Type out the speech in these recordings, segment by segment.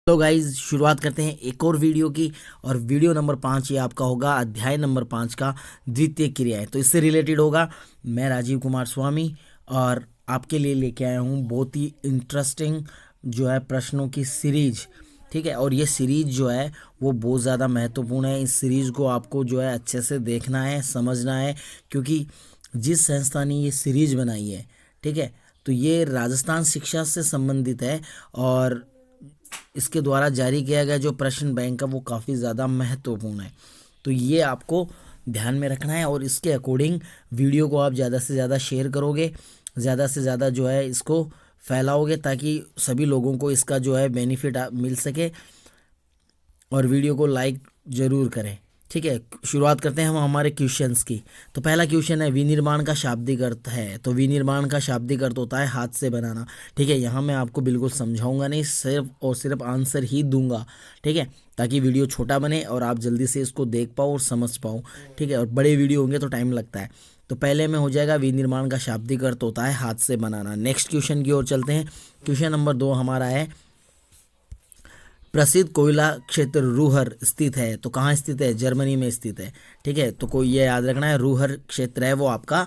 तो गाइज शुरुआत करते हैं एक और वीडियो की। और वीडियो नंबर 5 ये आपका होगा अध्याय नंबर 5 का द्वितीय क्रियाएं। तो इससे रिलेटेड होगा। मैं राजीव कुमार स्वामी और आपके लिए लेके आया हूँ बहुत ही इंटरेस्टिंग जो है प्रश्नों की सीरीज। ठीक है, और ये सीरीज जो है वो बहुत ज़्यादा महत्वपूर्ण है। इस सीरीज को आपको जो है अच्छे से देखना है, समझना है, क्योंकि जिस संस्था ने ये सीरीज बनाई है, ठीक है, तो ये राजस्थान शिक्षा से संबंधित है। और इसके द्वारा जारी किया गया जो प्रश्न बैंक है वो काफ़ी ज़्यादा महत्वपूर्ण है। तो ये आपको ध्यान में रखना है और इसके अकॉर्डिंग वीडियो को आप ज़्यादा से ज़्यादा शेयर करोगे, ज़्यादा से ज़्यादा जो है इसको फैलाओगे, ताकि सभी लोगों को इसका जो है बेनिफिट मिल सके। और वीडियो को लाइक ज़रूर करें। ठीक है, शुरुआत करते हैं हम हमारे क्वेश्चंस की। तो पहला क्वेश्चन है विनिर्माण का शाब्दिक अर्थ है। तो विनिर्माण का शाब्दिक अर्थ होता है हाथ से बनाना। ठीक है, यहाँ मैं आपको बिल्कुल समझाऊंगा नहीं, सिर्फ और सिर्फ आंसर ही दूंगा। ठीक है, ताकि वीडियो छोटा बने और आप जल्दी से इसको देख पाओ और समझ पाओ। ठीक है, और बड़े वीडियो होंगे तो टाइम लगता है। तो पहले में हो जाएगा विनिर्माण का शाब्दिक अर्थ होता है हाथ से बनाना। नेक्स्ट क्वेश्चन की ओर चलते हैं। क्वेश्चन नंबर 2 हमारा है प्रसिद्ध कोयला क्षेत्र रूहर स्थित है। तो कहाँ स्थित है? जर्मनी में स्थित है। ठीक है, तो कोई ये याद रखना है, रूहर क्षेत्र है वो आपका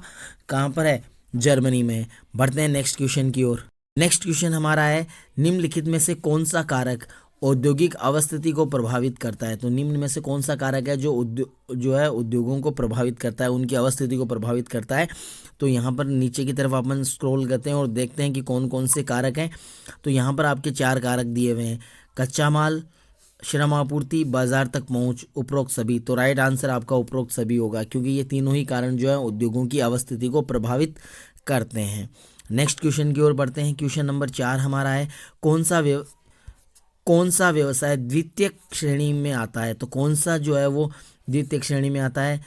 कहाँ पर है? जर्मनी में। बढ़ते हैं नेक्स्ट क्वेश्चन की ओर। नेक्स्ट क्वेश्चन हमारा है निम्नलिखित में से कौन सा कारक औद्योगिक अवस्थिति को प्रभावित करता है। तो निम्न में से कौन सा कारक है जो उद्योगों को प्रभावित करता है, उनकी अवस्थिति को प्रभावित करता है। तो यहाँ पर नीचे की तरफ अपन स्क्रॉल करते हैं और देखते हैं कि कौन कौन से कारक हैं। तो यहाँ पर आपके 4 कारक दिए हुए हैं: कच्चा माल, श्रम आपूर्ति, बाजार तक पहुंच, उपरोक्त सभी। तो राइट आंसर आपका उपरोक्त सभी होगा, क्योंकि ये तीनों ही कारण जो है उद्योगों की अवस्थिति को प्रभावित करते हैं। नेक्स्ट क्वेश्चन की ओर बढ़ते हैं। क्वेश्चन नंबर 4 हमारा है कौन सा व्यवसाय द्वितीय श्रेणी में आता है। तो कौन सा जो है वो द्वितीय श्रेणी में आता है?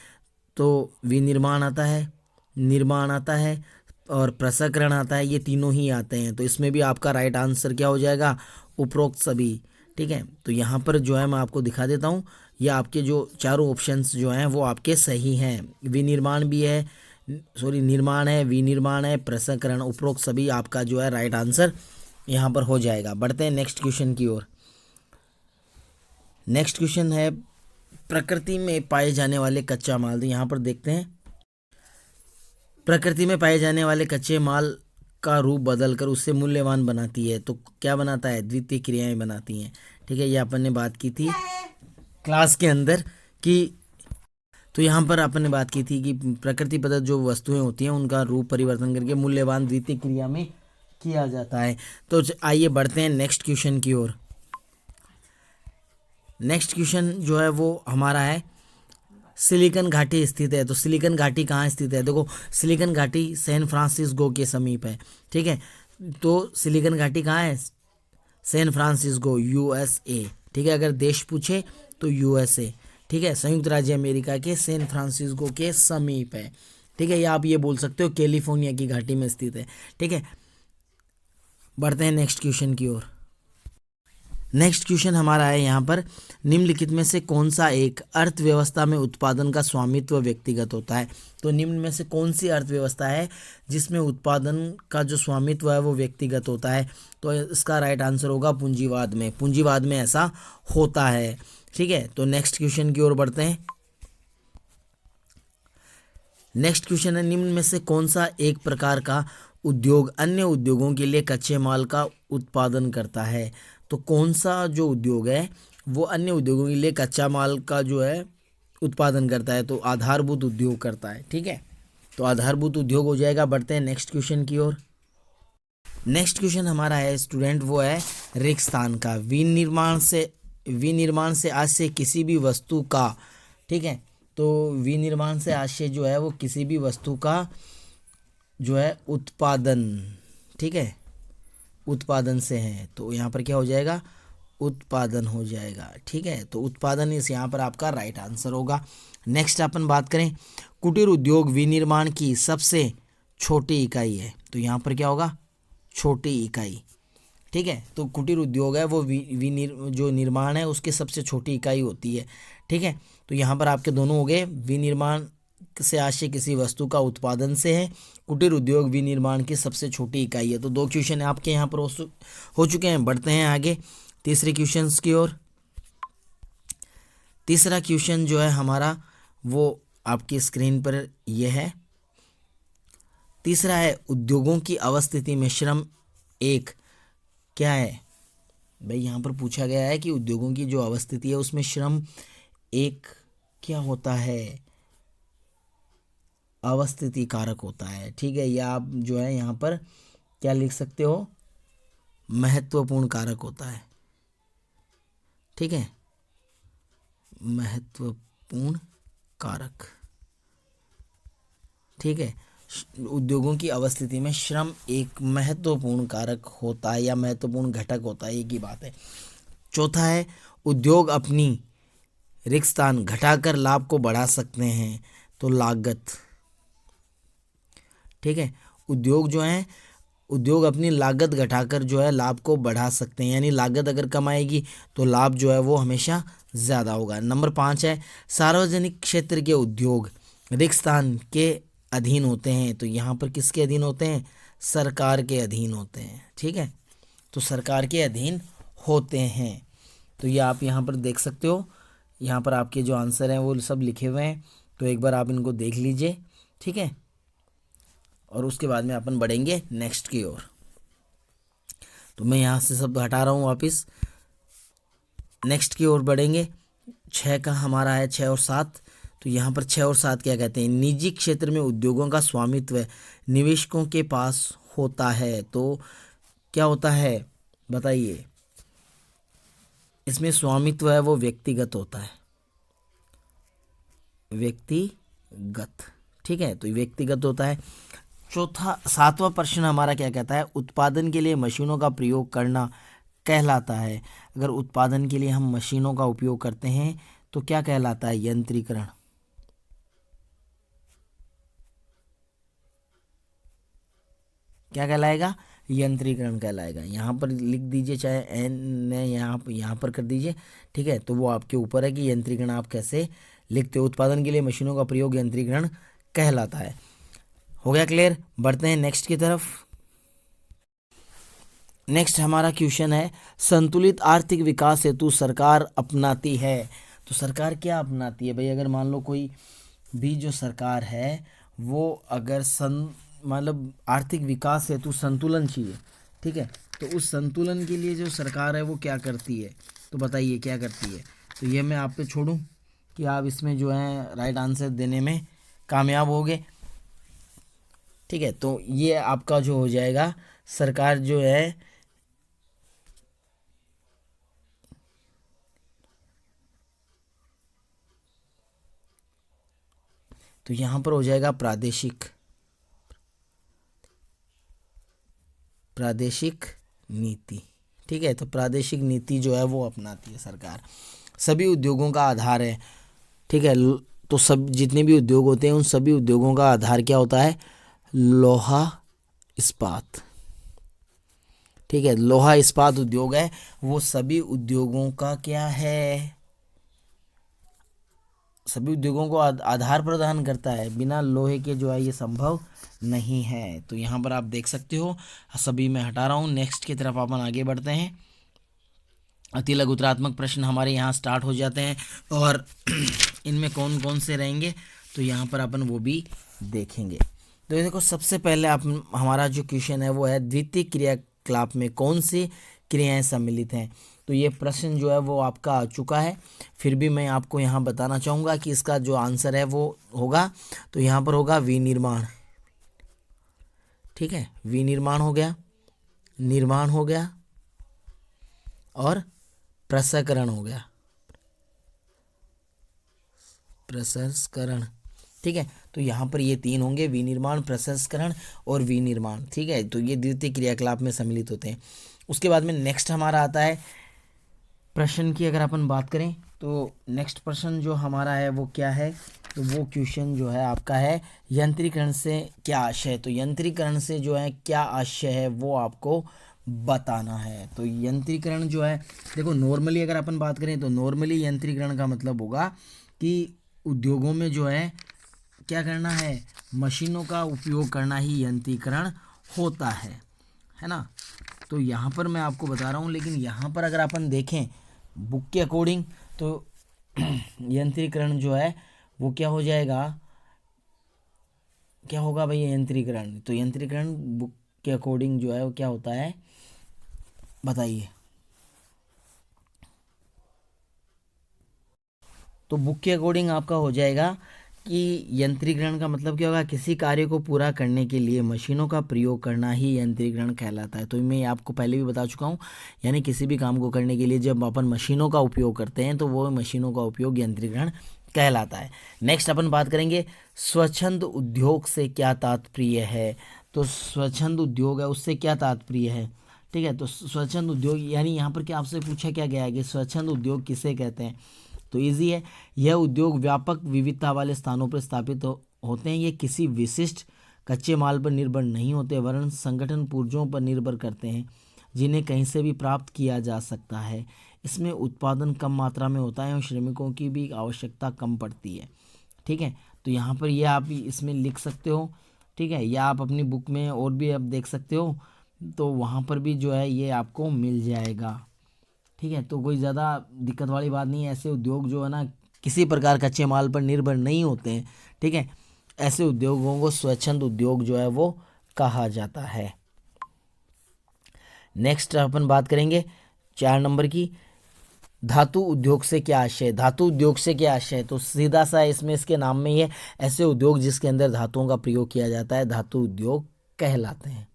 तो विनिर्माण आता है, निर्माण आता है और प्रसंस्करण आता है। ये तीनों ही आते हैं। तो इसमें भी आपका राइट आंसर क्या हो जाएगा? उपरोक्त सभी। ठीक है, तो यहाँ पर जो है मैं आपको दिखा देता हूँ, ये आपके जो चारों ऑप्शंस जो हैं वो आपके सही हैं। विनिर्माण भी है, निर्माण है, विनिर्माण है, प्रसंस्करण, उपरोक्त सभी आपका जो है राइट आंसर यहाँ पर हो जाएगा। बढ़ते हैं नेक्स्ट क्वेश्चन की ओर। नेक्स्ट क्वेश्चन है प्रकृति में पाए जाने वाले कच्चा माल। तो यहाँ पर देखते हैं प्रकृति में पाए जाने वाले कच्चे माल का रूप बदलकर उससे मूल्यवान बनाती है। तो क्या बनाता है? द्वितीय क्रियाएं बनाती हैं। ठीक है, ये अपन ने बात की थी क्लास के अंदर कि तो यहाँ पर अपन ने बात की थी कि प्रकृति प्रदत्त जो वस्तुएं होती हैं उनका रूप परिवर्तन करके मूल्यवान द्वितीय क्रिया में किया जाता है। तो आइए बढ़ते हैं नेक्स्ट क्वेश्चन की ओर। नेक्स्ट क्वेश्चन जो है वो हमारा है सिलिकन घाटी स्थित है। तो सिलिकन घाटी कहाँ स्थित है? देखो, सिलिकन घाटी सैन फ्रांसिस्को के समीप है। ठीक है, तो सिलिकन घाटी कहाँ है? San Francisco, USA. ठीक है, अगर देश पूछे तो यूएसए। ठीक है, संयुक्त राज्य अमेरिका के सैन फ्रांसिस्को के समीप है। ठीक है, या आप ये बोल सकते हो कैलिफोर्निया की घाटी में स्थित है। ठीक है, बढ़ते हैं नेक्स्ट क्वेश्चन की ओर। नेक्स्ट क्वेश्चन हमारा है यहाँ पर निम्नलिखित में से कौन सा एक अर्थव्यवस्था में उत्पादन का स्वामित्व व्यक्तिगत होता है। तो निम्न में से कौन सी अर्थव्यवस्था है जिसमें उत्पादन का जो स्वामित्व है वो व्यक्तिगत होता है? तो इसका राइट आंसर होगा पूंजीवाद में। पूंजीवाद में ऐसा होता है। ठीक है, तो नेक्स्ट क्वेश्चन की ओर बढ़ते हैं। नेक्स्ट क्वेश्चन है निम्न में से कौन सा एक प्रकार का उद्योग अन्य उद्योगों के लिए कच्चे माल का उत्पादन करता है। तो कौन सा जो उद्योग है वो अन्य उद्योगों के लिए कच्चा माल का जो है उत्पादन करता है? तो आधारभूत उद्योग करता है। ठीक है, तो आधारभूत उद्योग हो जाएगा। बढ़ते हैं नेक्स्ट क्वेश्चन की ओर। नेक्स्ट क्वेश्चन हमारा है स्टूडेंट वो है रेगिस्तान का। विनिर्माण से आज से किसी भी वस्तु का, ठीक है, तो विनिर्माण से आज से जो है वो किसी भी वस्तु का जो है उत्पादन, ठीक है, उत्पादन से है। तो यहाँ पर क्या हो जाएगा? उत्पादन हो जाएगा। ठीक है, तो उत्पादन इस यहाँ पर आपका राइट आंसर होगा। नेक्स्ट अपन बात करें कुटीर उद्योग विनिर्माण की सबसे छोटी इकाई है। तो यहाँ पर क्या होगा? छोटी इकाई। ठीक है, तो कुटीर उद्योग है वो जो निर्माण है उसके सबसे छोटी इकाई होती है। ठीक है, तो यहाँ पर आपके दोनों हो गए। विनिर्माण से आशय किसी वस्तु का उत्पादन से है, कुटीर उद्योग विनिर्माण की सबसे छोटी इकाई है। तो 2 क्वेश्चन आपके यहाँ पर हो चुके हैं। बढ़ते हैं आगे। तीसरे क्वेश्चन की ओर। तीसरा क्वेश्चन जो है हमारा वो आपकी स्क्रीन पर यह है। तीसरा है उद्योगों की अवस्थिति में श्रम एक क्या है। भाई यहाँ पर पूछा गया है कि उद्योगों की जो अवस्थिति है उसमें श्रम एक क्या होता है, अवस्थिति कारक होता है। ठीक है, या आप जो है यहाँ पर क्या लिख सकते हो, महत्वपूर्ण कारक होता है। ठीक है, महत्वपूर्ण कारक। ठीक है, उद्योगों की अवस्थिति में श्रम एक महत्वपूर्ण कारक होता है या महत्वपूर्ण घटक होता है, एक ही बात है। चौथा है उद्योग अपनी रिक्तस्थान घटाकर लाभ को बढ़ा सकते हैं, तो लागत। ठीक है, उद्योग अपनी लागत घटाकर जो है लाभ को बढ़ा सकते हैं, यानी लागत अगर कम आएगी तो लाभ जो है वो हमेशा ज़्यादा होगा। नंबर 5 है सार्वजनिक क्षेत्र के उद्योग रिक्तस्थान के अधीन होते हैं, तो यहाँ पर किसके अधीन होते हैं, सरकार के अधीन होते हैं। ठीक है, तो सरकार के अधीन होते हैं। तो ये आप यहाँ पर देख सकते हो, यहाँ पर आपके जो आंसर हैं वो सब लिखे हुए हैं, तो एक बार आप इनको देख लीजिए। ठीक है, और उसके बाद में अपन बढ़ेंगे नेक्स्ट की ओर। तो मैं यहाँ से सब हटा रहा हूँ, वापस नेक्स्ट की ओर बढ़ेंगे। 6 का हमारा है 6 और 7। तो यहाँ पर 6 और 7 क्या कहते हैं, निजी क्षेत्र में उद्योगों का स्वामित्व निवेशकों के पास होता है, तो क्या होता है बताइए। इसमें स्वामित्व है वो व्यक्तिगत होता है, व्यक्तिगत। ठीक है, तो व्यक्तिगत होता है। चौथा 7वां प्रश्न हमारा क्या कहता है, उत्पादन के लिए मशीनों का प्रयोग करना कहलाता है। अगर उत्पादन के लिए हम मशीनों का उपयोग करते हैं तो क्या कहलाता है, यंत्रीकरण। क्या कहलाएगा, यंत्रीकरण कहलाएगा। यहाँ पर लिख दीजिए, चाहे एन ने यहाँ पर कर दीजिए। ठीक है, तो वो आपके ऊपर है कि यंत्रीकरण आप कैसे लिखते हो। उत्पादन के लिए मशीनों का प्रयोग यंत्रीकरण कहलाता है। हो गया क्लियर, बढ़ते हैं नेक्स्ट की तरफ। नेक्स्ट हमारा क्वेश्चन है संतुलित आर्थिक विकास हेतु सरकार अपनाती है, तो सरकार क्या अपनाती है भाई। अगर मान लो कोई भी जो सरकार है वो अगर मतलब आर्थिक विकास हेतु संतुलन चाहिए, ठीक है, तो उस संतुलन के लिए जो सरकार है वो क्या करती है, तो बताइए क्या करती है। तो ये मैं आप पे छोड़ूं कि आप इसमें जो है राइट आंसर देने में कामयाब होगे। ठीक है, तो ये आपका जो हो जाएगा, सरकार जो है तो यहाँ पर हो जाएगा प्रादेशिक नीति। ठीक है, तो प्रादेशिक नीति जो है वो अपनाती है सरकार। सभी उद्योगों का आधार है। ठीक है, तो सब जितने भी उद्योग होते हैं उन सभी उद्योगों का आधार क्या होता है, लोहा इस्पात। ठीक है, लोहा इस्पात उद्योग है वो सभी उद्योगों का क्या है, सभी उद्योगों को आधार प्रदान करता है। बिना लोहे के जो है ये संभव नहीं है। तो यहाँ पर आप देख सकते हो, सभी मैं हटा रहा हूँ। नेक्स्ट की तरफ अपन आगे बढ़ते हैं। अति लघुतरात्मक प्रश्न हमारे यहाँ स्टार्ट हो जाते हैं और इनमें कौन कौन से रहेंगे तो यहाँ पर अपन वो भी देखेंगे। तो देखो सबसे पहले आप हमारा जो क्वेश्चन है वो है द्वितीय क्रियाकलाप में कौन सी क्रियाएं सम्मिलित हैं। तो ये प्रश्न जो है वो आपका आ चुका है, फिर भी मैं आपको यहाँ बताना चाहूँगा कि इसका जो आंसर है वो होगा, तो यहाँ पर होगा विनिर्माण। ठीक है, विनिर्माण हो गया, निर्माण हो गया और प्रसंस्करण हो गया, प्रसंस्करण। ठीक है, तो यहाँ पर ये 3 होंगे, विनिर्माण, प्रसंस्करण और विनिर्माण। ठीक है, तो ये द्वितीय क्रियाकलाप में सम्मिलित होते हैं। उसके बाद में नेक्स्ट हमारा आता है प्रश्न की। अगर अपन बात करें तो नेक्स्ट प्रश्न जो हमारा है वो क्या है, तो वो क्वेश्चन जो है आपका है यंत्रीकरण से क्या आशय है। तो यंत्रीकरण से जो है क्या आशय है वो आपको बताना है। तो यंत्रीकरण जो है, देखो नॉर्मली अगर अपन बात करें तो नॉर्मली यंत्रीकरण का मतलब होगा कि उद्योगों में जो है क्या करना है, मशीनों का उपयोग करना ही यंत्रीकरण होता है ना। तो यहाँ पर मैं आपको बता रहा हूँ, लेकिन यहाँ पर अगर अपन देखें बुक के अकॉर्डिंग तो यंत्रीकरण जो है वो क्या हो जाएगा, क्या होगा भाई यंत्रीकरण। तो यंत्रीकरण बुक के अकॉर्डिंग जो है वो क्या होता है बताइए। तो बुक के अकॉर्डिंग आपका हो जाएगा कि यंत्रीकरण का मतलब क्या होगा, किसी कार्य को पूरा करने के लिए मशीनों का प्रयोग करना ही यंत्रीकरण कहलाता है। तो मैं आपको पहले भी बता चुका हूँ, यानी किसी भी काम को करने के लिए जब अपन मशीनों का उपयोग करते हैं तो वो मशीनों का उपयोग यंत्रीकरण कहलाता है। नेक्स्ट अपन बात करेंगे स्वच्छंद उद्योग से क्या तात्पर्य है। तो स्वच्छंद उद्योग है उससे क्या तात्पर्य है, ठीक है। तो स्वच्छंद उद्योग यानी यहाँ पर क्या आपसे पूछा क्या गया है कि स्वच्छंद उद्योग किसे कहते हैं। तो इजी है, यह उद्योग व्यापक विविधता वाले स्थानों पर स्थापित होते हैं। ये किसी विशिष्ट कच्चे माल पर निर्भर नहीं होते वरन संगठन पूर्जों पर निर्भर करते हैं जिन्हें कहीं से भी प्राप्त किया जा सकता है। इसमें उत्पादन कम मात्रा में होता है और श्रमिकों की भी आवश्यकता कम पड़ती है, ठीक है। तो यहाँ पर ये आप इसमें लिख सकते हो, ठीक है, या आप अपनी बुक में और भी आप देख सकते हो, तो वहाँ पर भी जो है ये आपको मिल जाएगा, ठीक है। तो कोई ज़्यादा दिक्कत वाली बात नहीं है। ऐसे उद्योग जो है ना किसी प्रकार कच्चे माल पर निर्भर नहीं होते हैं, ठीक है। ऐसे उद्योगों को स्वच्छंद उद्योग जो है वो कहा जाता है। नेक्स्ट अपन बात करेंगे 4 नंबर की, धातु उद्योग से क्या आशय है। धातु उद्योग से क्या आशय है, तो सीधा सा इसमें इसके नाम में ही है, ऐसे उद्योग जिसके अंदर धातुओं का प्रयोग किया जाता है धातु उद्योग कहलाते हैं,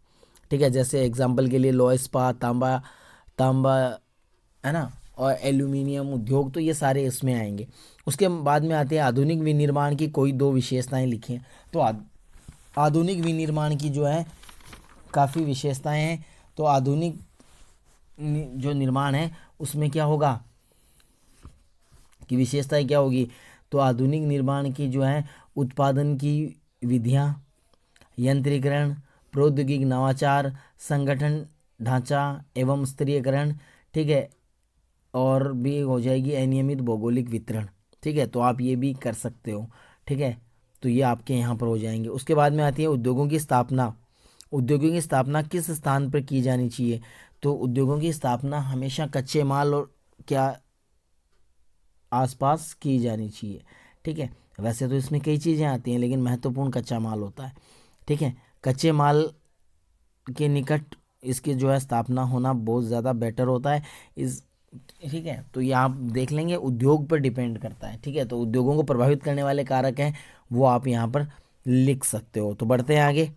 ठीक है। जैसे एग्जाम्पल के लिए लोहा इस्पात, तांबा तांबा है ना, और एल्यूमिनियम उद्योग, तो ये सारे इसमें आएंगे। उसके बाद में आते हैं आधुनिक विनिर्माण की कोई 2 विशेषताएं लिखी। तो आधुनिक विनिर्माण की जो है काफ़ी विशेषताएं हैं। तो आधुनिक जो निर्माण है उसमें क्या होगा कि विशेषताएं क्या होगी, तो आधुनिक निर्माण की जो है उत्पादन की विधियां, यंत्रीकरण, प्रौद्योगिक नवाचार, संगठन ढांचा एवं स्तरीयकरण, ठीक है, और भी हो जाएगी अनियमित भौगोलिक वितरण, ठीक है। तो आप ये भी कर सकते हो, ठीक है। तो ये आपके यहाँ पर हो जाएंगे। उसके बाद में आती है उद्योगों की स्थापना। उद्योगों की स्थापना किस स्थान पर की जानी चाहिए, तो उद्योगों की स्थापना हमेशा कच्चे माल और क्या आसपास की जानी चाहिए, ठीक है। वैसे तो इसमें कई चीज़ें आती हैं लेकिन महत्वपूर्ण कच्चा माल होता है, ठीक है। कच्चे माल के निकट इसकी जो है स्थापना होना बहुत ज़्यादा बेटर होता है इस, ठीक है। तो ये आप देख लेंगे, उद्योग पर डिपेंड करता है, ठीक है। तो उद्योगों को प्रभावित करने वाले कारक हैं वो आप यहाँ पर लिख सकते हो। तो बढ़ते हैं आगे।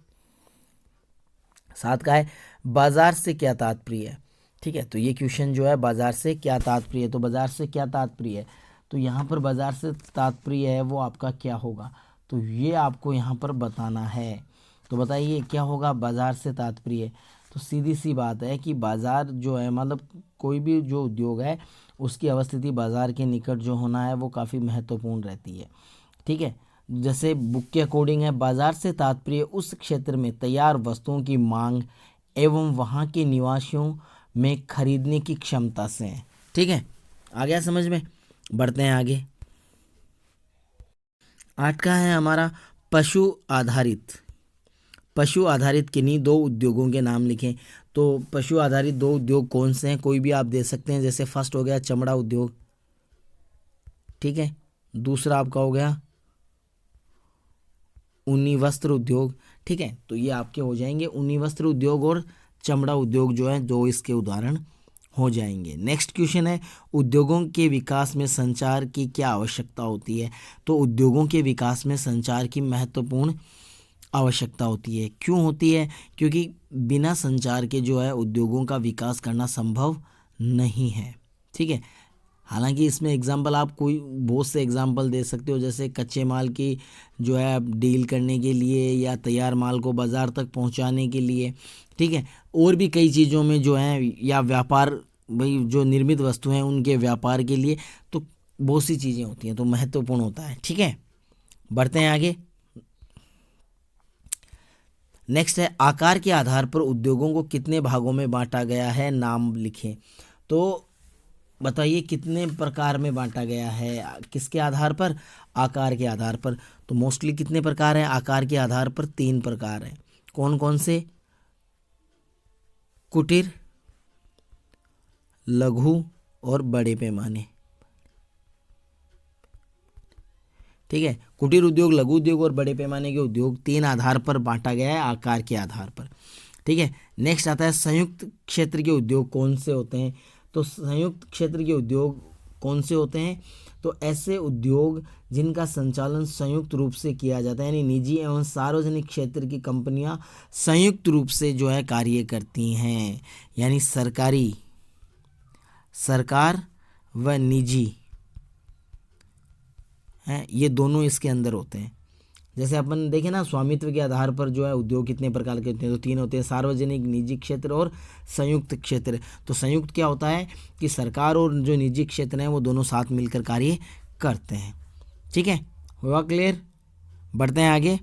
7 का है बाजार से क्या तात्पर्य है, ठीक है। तो ये क्वेश्चन जो है बाजार से क्या तात्पर्य है, तो बाजार से क्या तात्पर्य है, तो यहाँ पर बाजार से तात्पर्य है वो आपका क्या होगा, तो ये आपको यहाँ पर बताना है। तो बताइए क्या होगा बाजार से तात्पर्य। तो सीधी सी बात है कि बाजार जो है मतलब कोई भी जो उद्योग है उसकी अवस्थिति बाजार के निकट जो होना है वो काफ़ी महत्वपूर्ण रहती है, ठीक है। जैसे बुक के अकॉर्डिंग है बाजार से तात्पर्य उस क्षेत्र में तैयार वस्तुओं की मांग एवं वहाँ के निवासियों में खरीदने की क्षमता से है, ठीक है। आ गया समझ में। बढ़ते हैं आगे। 8 का है हमारा पशु आधारित। पशु आधारित किन्हीं 2 उद्योगों के नाम लिखें। तो पशु आधारित 2 उद्योग कौन से हैं, कोई भी आप दे सकते हैं। जैसे फर्स्ट हो गया चमड़ा उद्योग, ठीक है। दूसरा आपका हो गया ऊनी वस्त्र उद्योग, ठीक है। तो ये आपके हो जाएंगे ऊनी वस्त्र उद्योग और चमड़ा उद्योग जो है 2 इसके उदाहरण हो जाएंगे। नेक्स्ट क्वेश्चन है उद्योगों के विकास में संचार की क्या आवश्यकता होती है। तो उद्योगों के विकास में संचार की महत्वपूर्ण आवश्यकता होती है। क्यों होती है, क्योंकि बिना संचार के जो है उद्योगों का विकास करना संभव नहीं है, ठीक है। हालांकि इसमें एग्जाम्पल आप कोई बहुत से एग्जाम्पल दे सकते हो, जैसे कच्चे माल की जो है आप डील करने के लिए या तैयार माल को बाज़ार तक पहुंचाने के लिए, ठीक है। और भी कई चीज़ों में जो है, या व्यापार भाई जो निर्मित वस्तु हैं उनके व्यापार के लिए, तो बहुत सी चीज़ें होती हैं, तो महत्वपूर्ण होता है, ठीक है। बढ़ते हैं आगे। नेक्स्ट है आकार के आधार पर उद्योगों को कितने भागों में बांटा गया है, नाम लिखें। तो बताइए कितने प्रकार में बांटा गया है, किसके आधार पर, आकार के आधार पर। तो मोस्टली कितने प्रकार हैं आकार के आधार पर, 3 प्रकार हैं। कौन कौन से, कुटीर, लघु और बड़े पैमाने। ठीक है, कुटीर उद्योग, लघु उद्योग और बड़े पैमाने के उद्योग 3 आधार पर बांटा गया है, आकार के आधार पर। ठीक है, नेक्स्ट आता है संयुक्त क्षेत्र के उद्योग कौन से होते हैं। तो संयुक्त क्षेत्र के उद्योग कौन से होते हैं, तो ऐसे उद्योग जिनका संचालन संयुक्त रूप से किया जाता है, यानी निजी एवं सार्वजनिक क्षेत्र की कंपनियां संयुक्त रूप से जो है कार्य करती हैं, यानी सरकार व निजी हैं, ये दोनों इसके अंदर होते हैं। जैसे अपन देखें ना, स्वामित्व के आधार पर जो है उद्योग कितने प्रकार के होते हैं, तो 3 होते हैं, सार्वजनिक, निजी क्षेत्र और संयुक्त क्षेत्र। तो संयुक्त क्या होता है कि सरकार और जो निजी क्षेत्र हैं वो दोनों साथ मिलकर कार्य करते हैं। ठीक है, हुआ क्लियर? बढ़ते हैं आगे।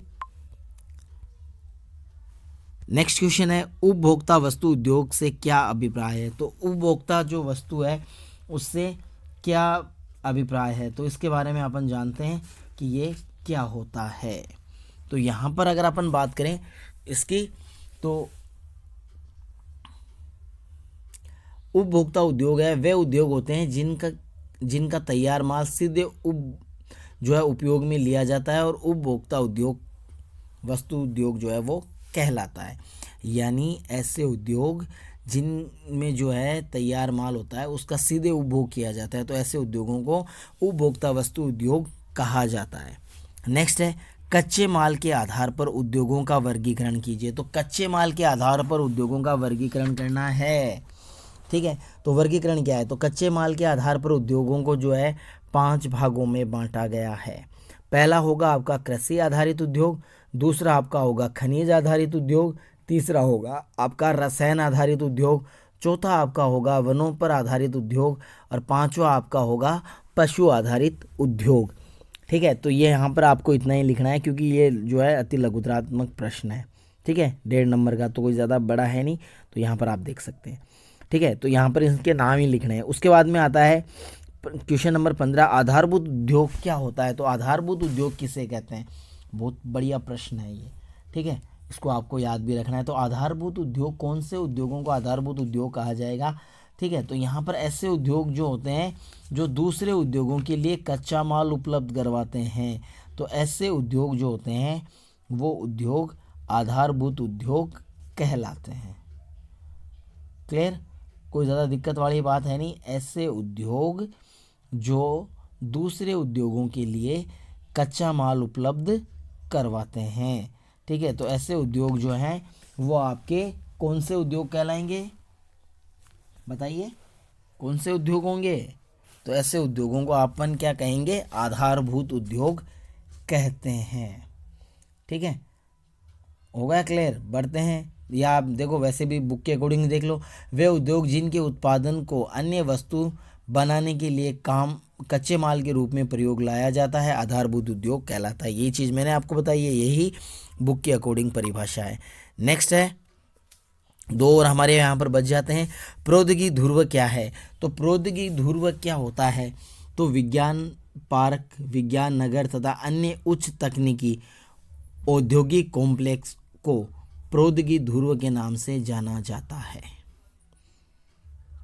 नेक्स्ट क्वेश्चन है उपभोक्ता वस्तु उद्योग से क्या अभिप्राय है। तो उपभोक्ता जो वस्तु है उससे क्या अभिप्राय है, तो इसके बारे में अपन जानते हैं कि ये क्या होता है। तो यहाँ पर अगर अपन बात करें इसकी, तो उपभोक्ता उद्योग है वे उद्योग होते हैं जिनका तैयार माल सीधे जो है उपयोग में लिया जाता है, और उपभोक्ता उद्योग वस्तु उद्योग जो है वो कहलाता है। यानी ऐसे उद्योग जिनमें जो है तैयार माल होता है उसका सीधे उपभोग किया जाता है, तो ऐसे उद्योगों को उपभोक्ता वस्तु उद्योग कहा जाता है। नेक्स्ट है कच्चे माल के आधार पर उद्योगों का वर्गीकरण कीजिए। तो कच्चे माल के आधार पर उद्योगों का वर्गीकरण करना है। ठीक है, तो वर्गीकरण क्या है, तो कच्चे माल के आधार पर उद्योगों को जो है 5 भागों में बांटा गया है। पहला होगा आपका कृषि आधारित उद्योग, दूसरा आपका होगा खनिज आधारित उद्योग, तीसरा होगा आपका रसायन आधारित उद्योग, चौथा आपका होगा वनों पर आधारित उद्योग, और पांचवा आपका होगा पशु आधारित उद्योग। ठीक है, तो ये यहाँ पर आपको इतना ही लिखना है क्योंकि ये जो है अति लघुत्रात्मक प्रश्न है। ठीक है, 1.5 नंबर का, तो कोई ज़्यादा बड़ा है नहीं, तो यहाँ पर आप देख सकते हैं। ठीक है, तो यहाँ पर इसके नाम ही लिखने हैं। उसके बाद में आता है क्वेश्चन नंबर 15, आधारभूत उद्योग क्या होता है। तो आधारभूत उद्योग किसे कहते हैं, बहुत बढ़िया प्रश्न है ये। ठीक है, इसको आपको याद भी रखना है। तो आधारभूत उद्योग, कौन से उद्योगों को आधारभूत उद्योग कहा जाएगा। ठीक है, तो यहाँ पर ऐसे उद्योग जो होते हैं जो दूसरे उद्योगों के लिए कच्चा माल उपलब्ध करवाते हैं, तो ऐसे उद्योग जो होते हैं वो उद्योग आधारभूत उद्योग कहलाते हैं। क्लियर, कोई ज़्यादा दिक्कत वाली बात है नहीं। ऐसे उद्योग जो दूसरे उद्योगों के लिए कच्चा माल उपलब्ध करवाते हैं। ठीक है, तो ऐसे उद्योग जो हैं वो आपके कौन से उद्योग कहलाएंगे, बताइए कौन से उद्योग होंगे। तो ऐसे उद्योगों को अपन क्या कहेंगे, आधारभूत उद्योग कहते हैं। ठीक है, हो गया क्लियर। बढ़ते हैं, या आप देखो वैसे भी बुक के अकॉर्डिंग देख लो, वे उद्योग जिनके उत्पादन को अन्य वस्तु बनाने के लिए काम कच्चे माल के रूप में प्रयोग लाया जाता है, आधारभूत उद्योग कहलाता है। ये चीज़ मैंने आपको बताई है, यही बुक के अकॉर्डिंग परिभाषा है। नेक्स्ट है 2 और हमारे यहाँ पर बच जाते हैं। प्रौद्योगिकी ध्रुव क्या है। तो प्रौद्योगिकी ध्रुव क्या होता है, तो विज्ञान पार्क, विज्ञान नगर तथा अन्य उच्च तकनीकी औद्योगिक कॉम्प्लेक्स को प्रौद्योगिकी ध्रुव के नाम से जाना जाता है।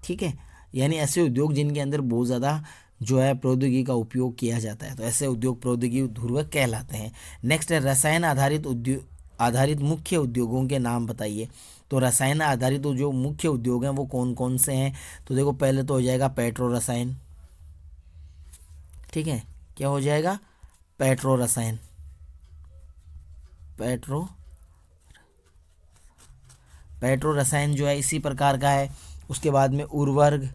ठीक है, यानी ऐसे उद्योग जिनके अंदर बहुत ज़्यादा जो है प्रौद्योगिकी का उपयोग किया जाता है, तो ऐसे उद्योग प्रौद्योगिकी ध्रुव कहलाते हैं। नेक्स्ट है रसायन आधारित मुख्य उद्योगों के नाम बताइए। तो रसायन आधारित जो मुख्य उद्योग हैं वो कौन कौन से हैं। तो देखो पहले तो हो जाएगा पेट्रो रसायन। ठीक है, क्या हो जाएगा, पेट्रो रसायन, पेट्रो रसायन जो है इसी प्रकार का है। उसके बाद में उर्वरक।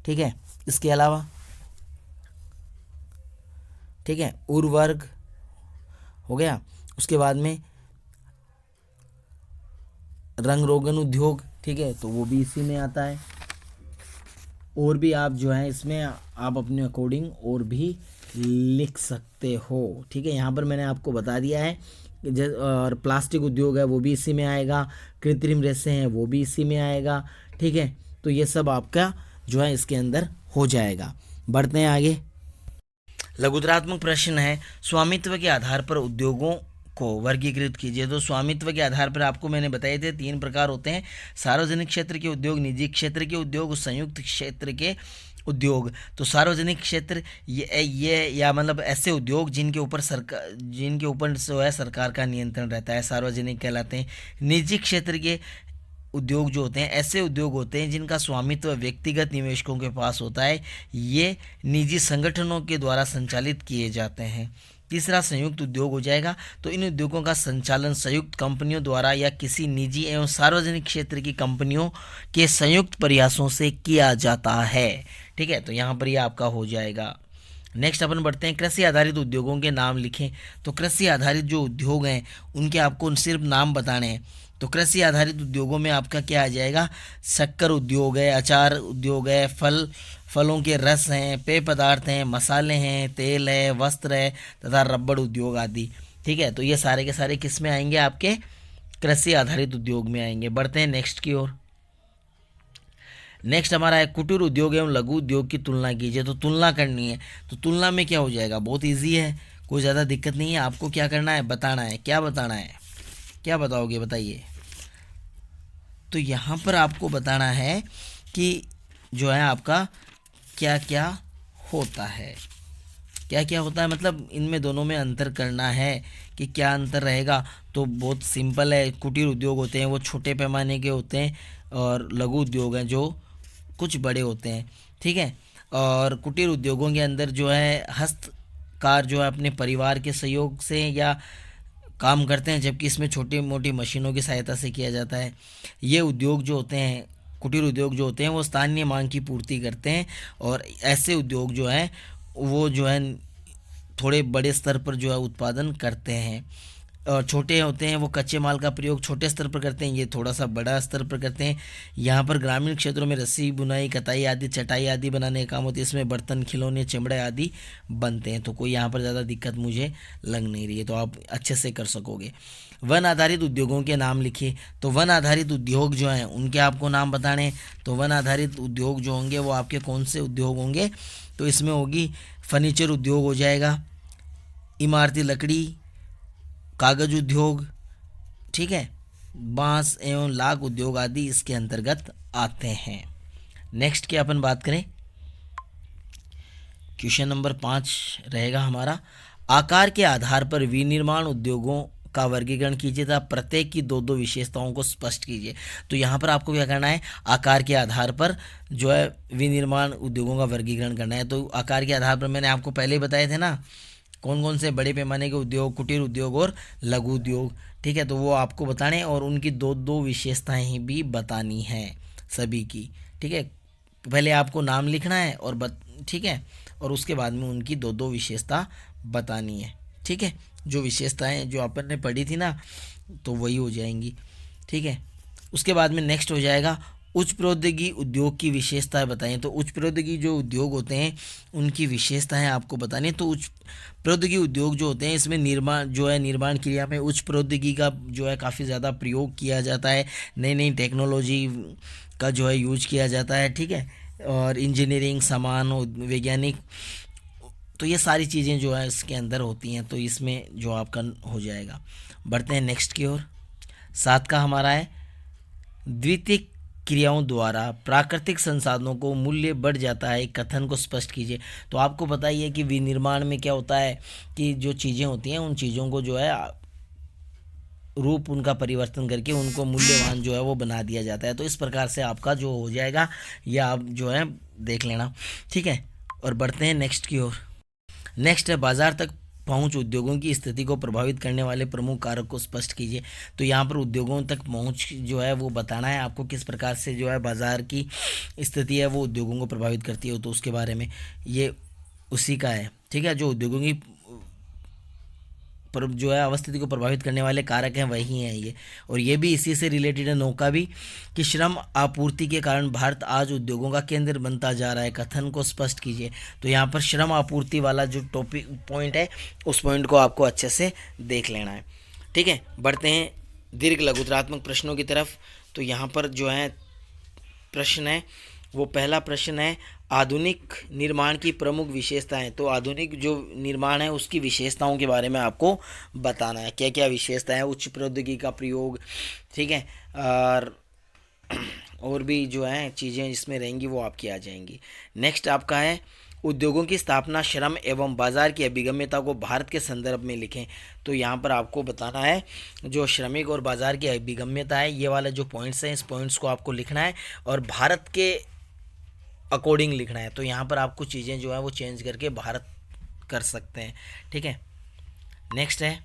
ठीक है, इसके अलावा ठीक है उर्वरक हो गया। उसके बाद में रंग रोगन उद्योग। ठीक है, तो वो भी इसी में आता है। और भी आप जो है इसमें आप अपने अकॉर्डिंग और भी लिख सकते हो। ठीक है, यहाँ पर मैंने आपको बता दिया है। और प्लास्टिक उद्योग है वो भी इसी में आएगा, कृत्रिम रेशे हैं वो भी इसी में आएगा। ठीक है, तो ये सब आपका जो है इसके अंदर हो जाएगा। बढ़ते हैं आगे। लघुत्रात्मक प्रश्न है, स्वामित्व के आधार पर उद्योगों को वर्गीकृत कीजिए। तो स्वामित्व के आधार पर आपको मैंने बताए थे 3 प्रकार होते हैं, सार्वजनिक क्षेत्र के उद्योग, निजी क्षेत्र के उद्योग, संयुक्त क्षेत्र के उद्योग। तो सार्वजनिक क्षेत्र ये या मतलब ऐसे उद्योग जिनके ऊपर जो है सरकार का नियंत्रण रहता है, सार्वजनिक कहलाते हैं। निजी क्षेत्र के उद्योग जो होते हैं ऐसे उद्योग होते हैं जिनका स्वामित्व व्यक्तिगत निवेशकों के पास होता है, ये निजी संगठनों के द्वारा संचालित किए जाते हैं। तीसरा संयुक्त उद्योग हो जाएगा। तो इन उद्योगों का संचालन संयुक्त कंपनियों द्वारा या किसी निजी एवं सार्वजनिक क्षेत्र की कंपनियों के संयुक्त प्रयासों से किया जाता है। ठीक है, तो यहाँ पर ये आपका हो जाएगा। नेक्स्ट अपन बढ़ते हैं, कृषि आधारित उद्योगों के नाम लिखें। तो कृषि आधारित जो उद्योग हैं उनके आपको सिर्फ नाम बताने हैं। तो कृषि आधारित उद्योगों में आपका क्या आ जाएगा, शक्कर उद्योग है, अचार उद्योग है, फलों के रस हैं, पेय पदार्थ हैं, मसाले हैं, तेल है, वस्त्र है तथा रबड़ उद्योग आदि। ठीक है, तो ये सारे के सारे किस में आएंगे, आपके कृषि आधारित उद्योग में आएंगे। बढ़ते हैं नेक्स्ट की ओर। नेक्स्ट हमारा है कुटीर उद्योग एवं लघु उद्योग की तुलना कीजिए। तो तुलना करनी है, तो तुलना में क्या हो जाएगा, बहुत इजी है, कोई ज़्यादा दिक्कत नहीं है। आपको क्या करना है, बताना है। क्या बताना है, क्या बताओगे, बताइए। तो यहाँ पर आपको बताना है कि जो है आपका क्या क्या होता है, क्या क्या होता है, मतलब इनमें दोनों में अंतर करना है कि क्या अंतर रहेगा। तो बहुत सिंपल है, कुटीर उद्योग होते हैं वो छोटे पैमाने के होते हैं और लघु उद्योग हैं जो कुछ बड़े होते हैं। ठीक है, और कुटीर उद्योगों के अंदर जो है हस्तकार जो है अपने परिवार के सहयोग से या काम करते हैं, जबकि इसमें छोटी मोटी मशीनों की सहायता से किया जाता है। ये उद्योग जो होते हैं, कुटीर उद्योग जो होते हैं वो स्थानीय मांग की पूर्ति करते हैं और ऐसे उद्योग जो हैं वो जो है थोड़े बड़े स्तर पर जो है उत्पादन करते हैं। और छोटे होते हैं वो कच्चे माल का प्रयोग छोटे स्तर पर करते हैं, ये थोड़ा सा बड़ा स्तर पर करते हैं। यहाँ पर ग्रामीण क्षेत्रों में रस्सी बुनाई, कताई आदि, चटाई आदि बनाने का काम होता है। इसमें बर्तन, खिलौने, चमड़े आदि बनते हैं। तो कोई यहाँ पर ज़्यादा दिक्कत मुझे लग नहीं रही है, तो आप अच्छे से कर सकोगे। वन आधारित उद्योगों के नाम लिखिए। तो वन आधारित उद्योग जो हैं उनके आपको नाम बताने हैं। तो वन आधारित उद्योग जो होंगे वो आपके कौन से उद्योग होंगे, तो इसमें होगी फर्नीचर उद्योग हो जाएगा, इमारती लकड़ी, कागज उद्योग, ठीक है, बांस एवं लाख उद्योग आदि इसके अंतर्गत आते हैं। नेक्स्ट की अपन बात करें, क्वेश्चन नंबर 5 रहेगा हमारा, आकार के आधार पर विनिर्माण उद्योगों का वर्गीकरण कीजिए तथा प्रत्येक की 2-2 विशेषताओं को स्पष्ट कीजिए। तो यहाँ पर आपको क्या करना है, आकार के आधार पर जो है विनिर्माण उद्योगों का वर्गीकरण करना है। तो आकार के आधार पर मैंने आपको पहले ही बताए थे ना कौन कौन से बड़े पैमाने के उद्योग, कुटीर उद्योग और लघु उद्योग। ठीक है, तो वो आपको बताने और उनकी 2-2 विशेषताएं भी बतानी हैं सभी की। ठीक है, पहले आपको नाम लिखना है और ठीक है, और उसके बाद में उनकी 2-2 विशेषता बतानी है। ठीक है, जो विशेषताएं जो अपन ने पढ़ी थी ना तो वही हो जाएंगी। ठीक है, उसके बाद में नेक्स्ट हो जाएगा उच्च प्रौद्योगिकी उद्योग की विशेषताएं बताएं। तो उच्च प्रौद्योगिकी जो उद्योग होते हैं उनकी विशेषताएं आपको बतानी है। तो उच्च प्रौद्योगिकी उद्योग जो होते हैं इसमें निर्माण क्रिया में उच्च प्रौद्योगिकी का जो है काफ़ी ज़्यादा प्रयोग किया जाता है, नई नई टेक्नोलॉजी का जो है यूज किया जाता है। ठीक है, और इंजीनियरिंग, सामान, वैज्ञानिक, तो ये सारी चीज़ें जो है इसके अंदर होती हैं। तो इसमें जो आपका हो जाएगा। बढ़ते हैं नेक्स्ट की ओर। 7 का हमारा है द्वितीय क्रियाओं द्वारा प्राकृतिक संसाधनों को मूल्य बढ़ जाता है, कथन को स्पष्ट कीजिए। तो आपको पता ही है कि विनिर्माण में क्या होता है कि जो चीज़ें होती हैं उन चीज़ों को जो है रूप उनका परिवर्तन करके उनको मूल्यवान जो है वो बना दिया जाता है। तो इस प्रकार से आपका जो हो जाएगा ये आप जो है देख लेना। ठीक है, और बढ़ते हैं नेक्स्ट की ओर। नेक्स्ट है बाजार तक पहुंच उद्योगों की स्थिति को प्रभावित करने वाले प्रमुख कारक को स्पष्ट कीजिए। तो यहाँ पर उद्योगों तक पहुंच जो है वो बताना है आपको, किस प्रकार से जो है बाजार की स्थिति है वो उद्योगों को प्रभावित करती है। तो उसके बारे में ये उसी का है। ठीक है, जो उद्योगों की पर जो है अवस्थिति को प्रभावित करने वाले कारक हैं वही हैं ये, और ये भी इसी से रिलेटेड है। नौका भी कि श्रम आपूर्ति के कारण भारत आज उद्योगों का केंद्र बनता जा रहा है, कथन को स्पष्ट कीजिए। तो यहाँ पर श्रम आपूर्ति वाला जो टॉपिक पॉइंट है उस पॉइंट को आपको अच्छे से देख लेना है। ठीक है, बढ़ते हैं दीर्घ लघुतरात्मक प्रश्नों की तरफ। तो यहाँ पर जो है प्रश्न है वो पहला प्रश्न है, आधुनिक निर्माण की प्रमुख विशेषताएं, तो आधुनिक जो निर्माण है उसकी विशेषताओं के बारे में आपको बताना है, क्या क्या विशेषताएं, उच्च प्रौद्योगिकी का प्रयोग, ठीक है, और भी जो है चीज़ें इसमें रहेंगी वो आपकी आ जाएंगी। नेक्स्ट आपका है उद्योगों की स्थापना, श्रम एवं बाजार की अभिगम्यता को भारत के संदर्भ में लिखें। तो यहाँ पर आपको बताना है जो श्रमिक और बाजार की अभिगम्यता है, ये वाला जो पॉइंट्स हैं, इस पॉइंट्स को आपको लिखना है और भारत के अकॉर्डिंग लिखना है। तो यहाँ पर आपको चीज़ें जो है वो चेंज करके भारत कर सकते हैं, ठीक है। नेक्स्ट है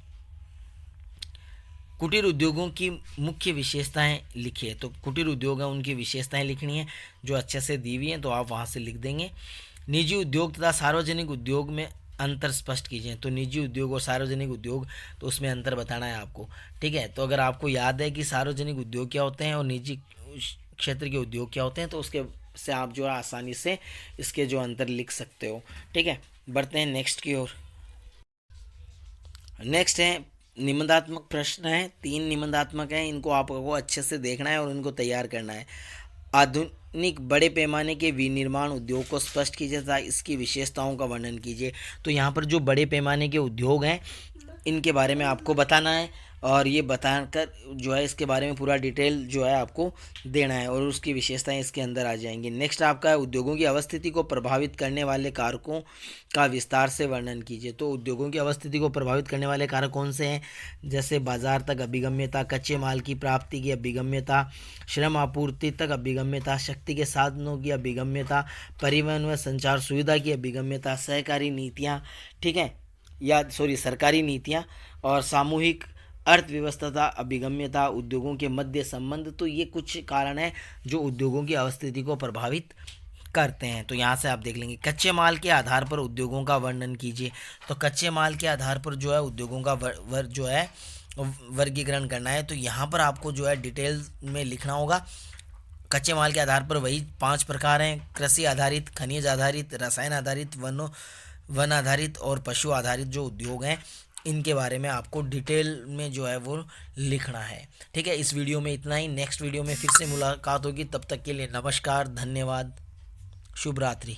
कुटीर उद्योगों की मुख्य विशेषताएं लिखिए। तो कुटीर उद्योग है उनकी विशेषताएं लिखनी है जो अच्छे से दी हुई हैं, तो आप वहाँ से लिख देंगे। निजी उद्योग तथा सार्वजनिक उद्योग में अंतर स्पष्ट कीजिए। तो निजी उद्योग और सार्वजनिक उद्योग, तो उसमें अंतर बताना है आपको, ठीक है। तो अगर आपको याद है कि सार्वजनिक उद्योग क्या होते हैं और निजी क्षेत्र के उद्योग क्या होते हैं, तो उसके से आप जो है आसानी से इसके जो अंतर लिख सकते हो, ठीक है। बढ़ते हैं नेक्स्ट की ओर। नेक्स्ट है निबंधात्मक प्रश्न है, 3 निबंधात्मक हैं, इनको आपको अच्छे से देखना है और इनको तैयार करना है। आधुनिक बड़े पैमाने के विनिर्माण उद्योग को स्पष्ट कीजिए तथा इसकी विशेषताओं का वर्णन कीजिए। तो यहाँ पर जो बड़े पैमाने के उद्योग हैं इनके बारे में आपको बताना है और ये बताकर जो है इसके बारे में पूरा डिटेल जो है आपको देना है और उसकी विशेषताएं इसके अंदर आ जाएंगी। नेक्स्ट आपका है उद्योगों की अवस्थिति को प्रभावित करने वाले कारकों का विस्तार से वर्णन कीजिए। तो उद्योगों की अवस्थिति को प्रभावित करने वाले कारक कौन से हैं, जैसे बाजार तक अभिगम्यता, कच्चे माल की प्राप्ति की अभिगम्यता, श्रम आपूर्ति तक अभिगम्यता, शक्ति के साधनों की अभिगम्यता, परिवहन व संचार सुविधा की अभिगम्यता, सहकारी नीतियाँ, ठीक है, या सरकारी नीतियाँ और सामूहिक अर्थव्यवस्था तथा अभिगम्यता, उद्योगों के मध्य संबंध। तो ये कुछ कारण हैं जो उद्योगों की अवस्थिति को प्रभावित करते हैं। तो यहाँ से आप देख लेंगे कच्चे माल के आधार पर उद्योगों का वर्णन कीजिए। तो कच्चे माल के आधार पर जो है उद्योगों का जो है वर्गीकरण करना है। तो यहाँ पर आपको जो है डिटेल में लिखना होगा। कच्चे माल के आधार पर वही 5 प्रकार हैं, कृषि आधारित, खनिज आधारित, रसायन आधारित, वन आधारित और पशु आधारित जो उद्योग हैं इनके बारे में आपको डिटेल में जो है वो लिखना है, ठीक है। इस वीडियो में इतना ही। नेक्स्ट वीडियो में फिर से मुलाकात होगी, तब तक के लिए नमस्कार, धन्यवाद, शुभ रात्रि।